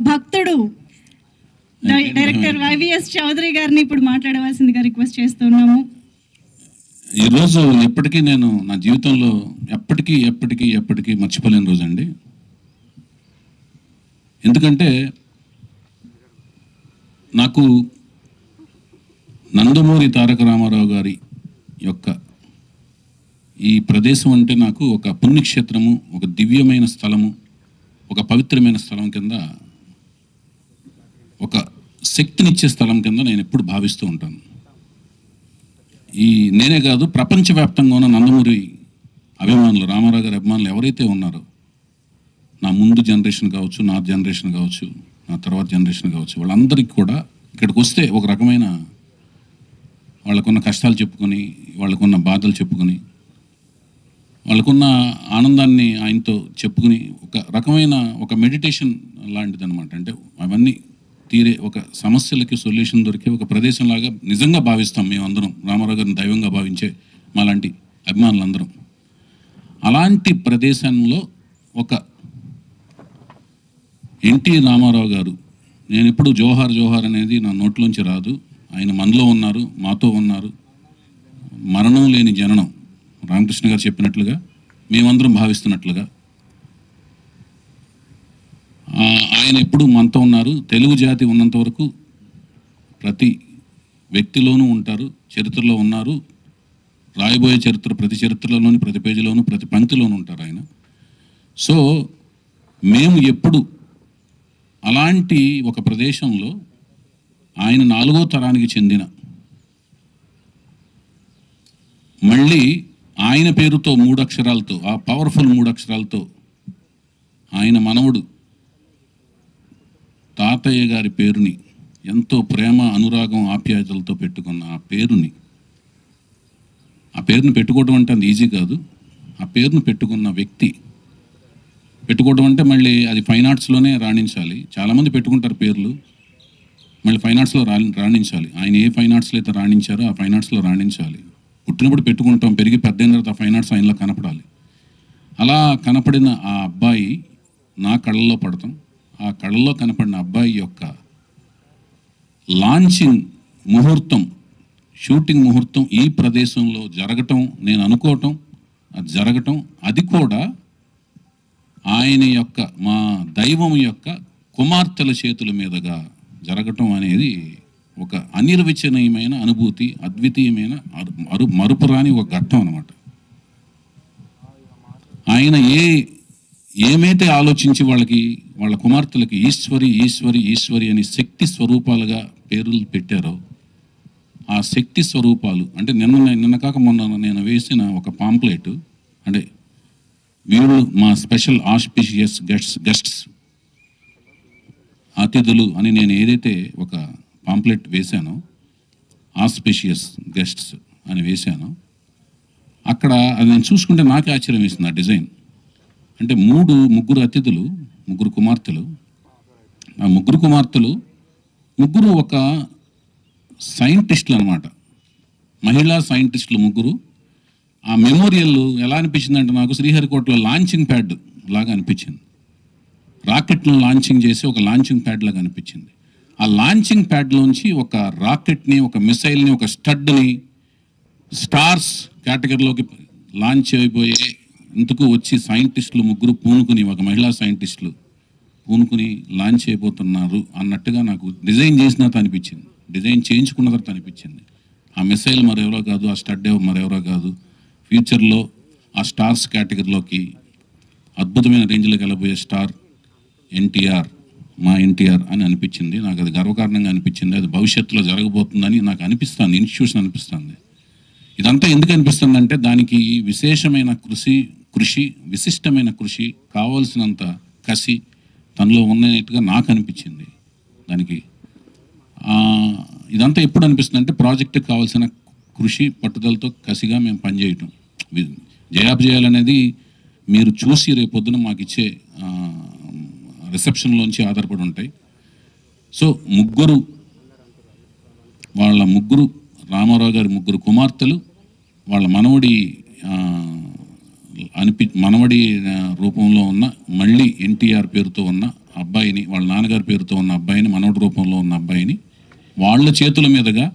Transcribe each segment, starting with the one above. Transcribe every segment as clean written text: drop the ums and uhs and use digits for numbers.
భక్తుడు director YVS Chowdary గారిని ఇప్పుడు మాట్లాడవలసిందిగా రిక్వెస్ట్ చేస్తున్నాము. ఈరోజు ఎప్పటికీ నేను నా జీవితంలో ఎప్పటికీ మర్చిపోలేని రోజు అండి. ఎందుకంటే నాకు నందమూరి తారక రామారావు గారి యొక్క ఈ ప్రదేశం అంటే నాకు ఒక పుణ్యక్షేత్రము, ఒక దివ్యమైన స్థలము, ఒక పవిత్రమైన స్థలం కింద, ఒక శక్తినిచ్చే స్థలం కింద నేను ఎప్పుడు భావిస్తూ ఉంటాను. నేనే కాదు, ప్రపంచవ్యాప్తంగా ఉన్న నందమూరి అభిమానులు, రామారావు గారి అభిమానులు ఎవరైతే ఉన్నారో, నా ముందు జనరేషన్ కావచ్చు, నా జనరేషన్ కావచ్చు, నా తర్వాత జనరేషన్ కావచ్చు, వాళ్ళందరికీ కూడా ఇక్కడికి వస్తే ఒక రకమైన వాళ్ళకున్న కష్టాలు చెప్పుకొని, వాళ్ళకున్న బాధలు చెప్పుకొని, వాళ్ళకున్న ఆనందాన్ని ఆయనతో చెప్పుకుని ఒక రకమైన ఒక మెడిటేషన్ లాంటిది అనమాట. అంటే అవన్నీ తీరే ఒక సమస్యలకి సొల్యూషన్ దొరికే ఒక ప్రదేశంలాగా నిజంగా భావిస్తాం మేమందరం, రామారావు గారిని దైవంగా భావించే మాలాంటి అభిమానులందరం. అలాంటి ప్రదేశంలో ఒక ఎన్టీ రామారావు గారు, నేను ఎప్పుడు జోహార్ జోహార్ అనేది నా నోట్లోంచి రాదు. ఆయన మనలో ఉన్నారు, మాతో ఉన్నారు. మరణం లేని జననం, రామకృష్ణ గారు చెప్పినట్లుగా, మేమందరం భావిస్తున్నట్లుగా ఆయన ఎప్పుడు మనతో ఉన్నారు. తెలుగు జాతి ఉన్నంత వరకు ప్రతి వ్యక్తిలోనూ ఉంటారు, చరిత్రలో ఉన్నారు. రాయబోయే చరిత్ర ప్రతి చరిత్రలోని, ప్రతి పేజీలోనూ, ప్రతి పంక్తిలోనూ ఉంటారు ఆయన. సో మేము ఎప్పుడు అలాంటి ఒక ప్రదేశంలో ఆయన 4వ తరానికి చెందిన, మళ్ళీ ఆయన పేరుతో 3 అక్షరాలతో, ఆ పవర్ఫుల్ 3 అక్షరాలతో ఆయన మనవడు తాతయ్య గారి పేరుని, ఎంతో ప్రేమ, అనురాగం, ఆప్యాయతలతో పెట్టుకున్న ఆ పేరుని పెట్టుకోవడం అంటే అది ఈజీ కాదు. ఆ పేరును పెట్టుకున్న వ్యక్తి, పెట్టుకోవడం అంటే మళ్ళీ అది ఫైన్ ఆర్ట్స్లోనే రాణించాలి. చాలామంది పెట్టుకుంటారు పేర్లు, మళ్ళీ ఫైన్ ఆర్ట్స్లో రాణించాలి. ఆయన ఏ ఫైన్ ఆర్ట్స్లో అయితే రాణించారో ఆ ఫైన్ ఆర్ట్స్లో రాణించాలి. పుట్టినప్పుడు పెట్టుకుంటాం, పెరిగి పెద్దయిన తర్వాత ఆ ఫైన్ ఆర్ట్స్ ఆయనలో కనపడాలి. అలా కనపడిన ఆ అబ్బాయి నా కళ్ళల్లో పడతాం. ఆ కళ్ళల్లో కనపడిన అబ్బాయి యొక్క లాంచింగ్ ముహూర్తం, షూటింగ్ ముహూర్తం ఈ ప్రదేశంలో జరగటం, నేను అనుకోవటం, అది జరగటం, అది కూడా ఆయన యొక్క, మా దైవం యొక్క కుమార్తెల చేతుల మీదుగా జరగటం అనేది ఒక అనిర్వచనీయమైన అనుభూతి, అద్వితీయమైన మరుపురాని ఒక ఘట్టం అన్నమాట. ఆయన ఏమైతే ఆలోచించి వాళ్ళ కుమార్తెలకి ఈశ్వరి ఈశ్వరి ఈశ్వరి అని శక్తి స్వరూపాలుగా పేర్లు పెట్టారో, ఆ శక్తి స్వరూపాలు అంటే నిన్న కాక మొన్న నేను వేసిన ఒక పాంప్లెట్, అంటే వీళ్ళు మా స్పెషల్ ఆస్పిషియస్ గెస్ట్స్, అతిథులు అని నేను ఏదైతే ఒక పాంప్లెట్ వేశానో, ఆస్పిషియస్ గెస్ట్స్ అని వేశానో, అక్కడ అది నేను చూసుకుంటే నాకే ఆశ్చర్యం వేసింది ఆ డిజైన్. అంటే ముగ్గురు అతిథులు, 3 కుమార్తెలు. ఆ 3 కుమార్తెలు ముగ్గురు ఒక సైంటిస్టులు అనమాట, మహిళా సైంటిస్టులు 3. ఆ మెమోరియల్ ఎలా అనిపించిందంటే నాకు శ్రీహరికోటలో లాంచింగ్ ప్యాడ్ లాగా అనిపించింది. రాకెట్ను లాంచింగ్ చేసి ఒక లాంచింగ్ ప్యాడ్ లాగా అనిపించింది. ఆ లాంచింగ్ ప్యాడ్లోంచి ఒక రాకెట్ని, ఒక మిసైల్ని, ఒక స్టడ్ని స్టార్స్ కేటగిరీలోకి లాంచ్ అయిపోయే ఇంతకు వచ్చి సైంటిస్టులు 3 పూనుకుని, ఒక మహిళా సైంటిస్టులు పూనుకుని లాంచ్ అయిపోతున్నారు అన్నట్టుగా నాకు డిజైన్ చేసిన తర్వాత అనిపించింది, డిజైన్ చేయించుకున్న తర్వాత అనిపించింది. ఆ మిసైల్ మరెవరో కాదు, ఆ స్టడ్ మరెవరో కాదు, ఫ్యూచర్లో ఆ స్టార్స్ కేటగిరీలోకి అద్భుతమైన రేంజ్లోకి వెళ్ళబోయే స్టార్ ఎన్టీఆర్, మా ఎన్టీఆర్ అని అనిపించింది. నాకు అది గర్వకారణంగా అనిపించింది. అది భవిష్యత్తులో జరగబోతుందని నాకు అనిపిస్తుంది, ఇన్స్టిట్యూషన్ అనిపిస్తుంది. ఇదంతా ఎందుకు అనిపిస్తుందంటే దానికి విశేషమైన కృషి, విశిష్టమైన కృషి, కావాల్సినంత కసి తనలో ఉన్నట్టుగా నాకు అనిపించింది. దానికి ఇదంతా ఎప్పుడు అనిపిస్తుంది అంటే ప్రాజెక్టుకి కావాల్సిన కృషి, పట్టుదలతో కసిగా మేము పనిచేయటం, జయాపజయాలనేది మీరు చూసి రేపొద్దున మాకు ఇచ్చే రిసెప్షన్లోంచి ఆధారపడి ఉంటాయి. సో రామారావు గారి 3 కుమార్తెలు, వాళ్ళ మనవడి రూపంలో ఉన్న, మళ్ళీ ఎన్టీఆర్ పేరుతో ఉన్న అబ్బాయిని, వాళ్ళ నాన్నగారి పేరుతో ఉన్న అబ్బాయిని, మనవడి రూపంలో ఉన్న అబ్బాయిని వాళ్ళ చేతుల మీదుగా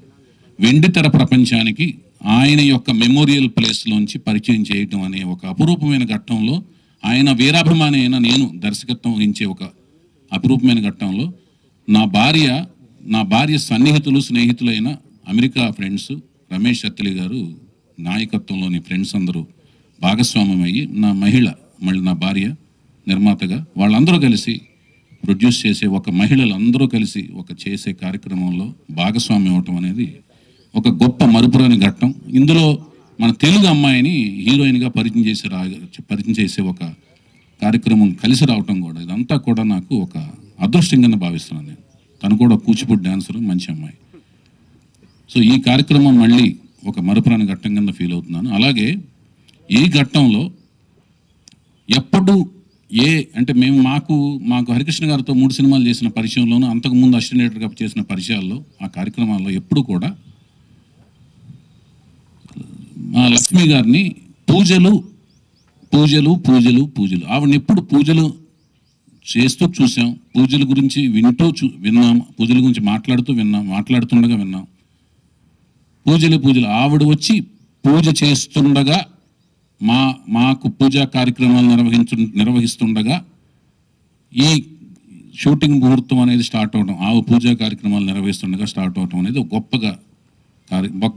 వెండితెర ప్రపంచానికి ఆయన యొక్క మెమోరియల్ ప్లేస్లోంచి పరిచయం చేయటం అనే ఒక అపురూపమైన ఘట్టంలో, ఆయన వీరాభిమాని అయిన నేను దర్శకత్వం వహించే ఒక అపురూపమైన ఘట్టంలో నా భార్య సన్నిహితులు, స్నేహితులైన అమెరికా ఫ్రెండ్స్ రమేష్ అత్తిలి గారు నాయకత్వంలోని ఫ్రెండ్స్ అందరూ భాగస్వామ్యం అయ్యి, మళ్ళీ నా భార్య నిర్మాతగా వాళ్ళందరూ కలిసి ప్రొడ్యూస్ చేసే, ఒక మహిళలందరూ కలిసి ఒక చేసే కార్యక్రమంలో భాగస్వామ్యం అవటం అనేది ఒక గొప్ప మరుపురాని ఘట్టం. ఇందులో మన తెలుగు అమ్మాయిని హీరోయిన్గా పరిచయం చేసే ఒక కార్యక్రమం కలిసి రావటం కూడా, ఇదంతా కూడా నాకు ఒక అదృష్టంగా భావిస్తున్నాను నేను. తను కూడా కూచిపూడి డాన్సరు, మంచి అమ్మాయి. సో ఈ కార్యక్రమం మళ్ళీ ఒక మరుపురాని ఘట్టం కింద ఫీల్ అవుతున్నాను. అలాగే ఈ ఘట్టంలో ఎప్పుడు అంటే మేము మాకు హరికృష్ణ గారితో 3 సినిమాలు చేసిన పరిచయంలోనూ, అంతకుముందు అసిస్టెంట్గా చేసిన పరిచయాల్లో, ఆ కార్యక్రమాల్లో ఎప్పుడు కూడా మా లక్ష్మి గారిని పూజలు ఆవిడని ఎప్పుడు పూజలు చేస్తూ చూసాం, పూజల గురించి విన్నాం, పూజల గురించి మాట్లాడుతుండగా విన్నాం. పూజలు ఆవిడ వచ్చి పూజ చేస్తుండగా మాకు పూజా కార్యక్రమాలు నిర్వహిస్తుండగా ఈ షూటింగ్ ముహూర్తం అనేది స్టార్ట్ అవడం, పూజా కార్యక్రమాలు నిర్వహిస్తుండగా స్టార్ట్ అవడం అనేది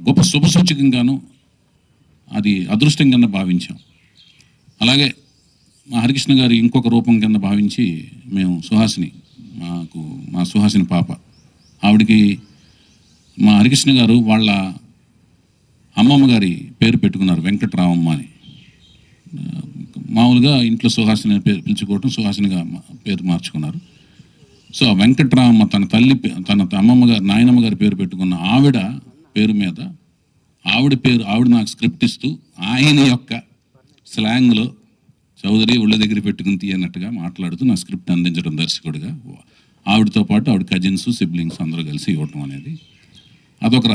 గొప్ప శుభసూచకంగాను, అది అదృష్టం కింద భావించాం. అలాగే మా హరికృష్ణ గారి ఇంకొక రూపం కింద భావించి మేము మా సుహాసిని పాప, ఆవిడికి మా హరికృష్ణ గారు వాళ్ళ అమ్మమ్మ గారి పేరు పెట్టుకున్నారు, వెంకటరామమ్మ అని. మామూలుగా ఇంట్లో సుహాసిని పేరు పిలుచుకోవటం, సుహాసినిగా పేరు మార్చుకున్నారు. సో ఆ వెంకటరామమ్మ తన అమ్మమ్మ గారు, నాయనమ్మ గారి పేరు పెట్టుకున్న ఆవిడ పేరు మీద ఆవిడ నాకు స్క్రిప్ట్ ఇస్తూ ఆయన యొక్క స్లాంగ్లో చౌదరి ఒళ్ళ దగ్గర పెట్టుకుని తీయనట్టుగా మాట్లాడుతూ నా స్క్రిప్ట్ అందించడం దర్శకుడిగా, ఆవిడతో పాటు ఆవిడ కజిన్స్, సిబ్లింగ్స్ అందరూ కలిసి ఇవ్వటం అనేది ఒక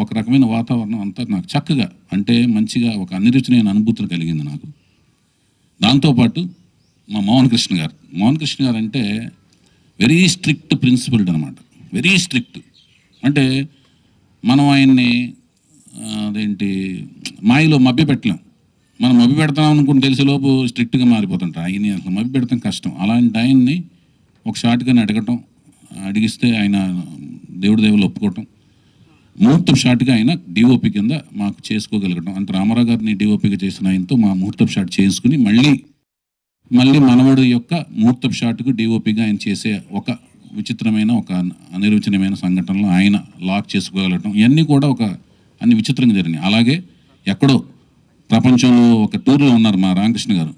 రకమైన వాతావరణం అంతా నాకు చక్కగా, అంటే మంచిగా ఒక అనిరుచినైన అనుభూతులు కలిగింది నాకు. దాంతోపాటు మా మోహన్ కృష్ణ గారు అంటే వెరీ స్ట్రిక్ట్ ప్రిన్సిపల్డ్ అనమాట, వెరీ స్ట్రిక్ట్. అంటే మనం ఆయన్ని మాయలో మభ్య పెట్టలేం. మనం మభ్య పెడతాం అనుకుంటే తెలిసేలోపు స్ట్రిక్ట్గా మారిపోతుంటారు. ఆయన్ని అసలు మభ్య పెడతాం కష్టం. అలాంటి ఆయన్ని ఒక షాట్గానే అడిగిస్తే ఆయన దేవుళ్ళు ఒప్పుకోవటం, ముహూర్తం షాట్గా ఆయన డిఓపి కింద మాకు చేసుకోగలగటం. అంటే రామారావు గారిని డిఓపిగా చేసిన ఆయనతో మా ముహూర్తం షాట్ చేసుకుని మళ్ళీ మనవడు యొక్క ముహూర్తం షాట్కు డిఓపిగా ఆయన చేసే ఒక విచిత్రమైన, ఒక అనిర్వచనీయమైన సంఘటనలో ఆయన లాక్ చేసుకోగలగటం, ఇవన్నీ కూడా అన్ని విచిత్రంగా జరిగినాయి. అలాగే ఎక్కడో ప్రపంచంలో ఒక టూర్లో ఉన్నారు మా రామకృష్ణ గారు.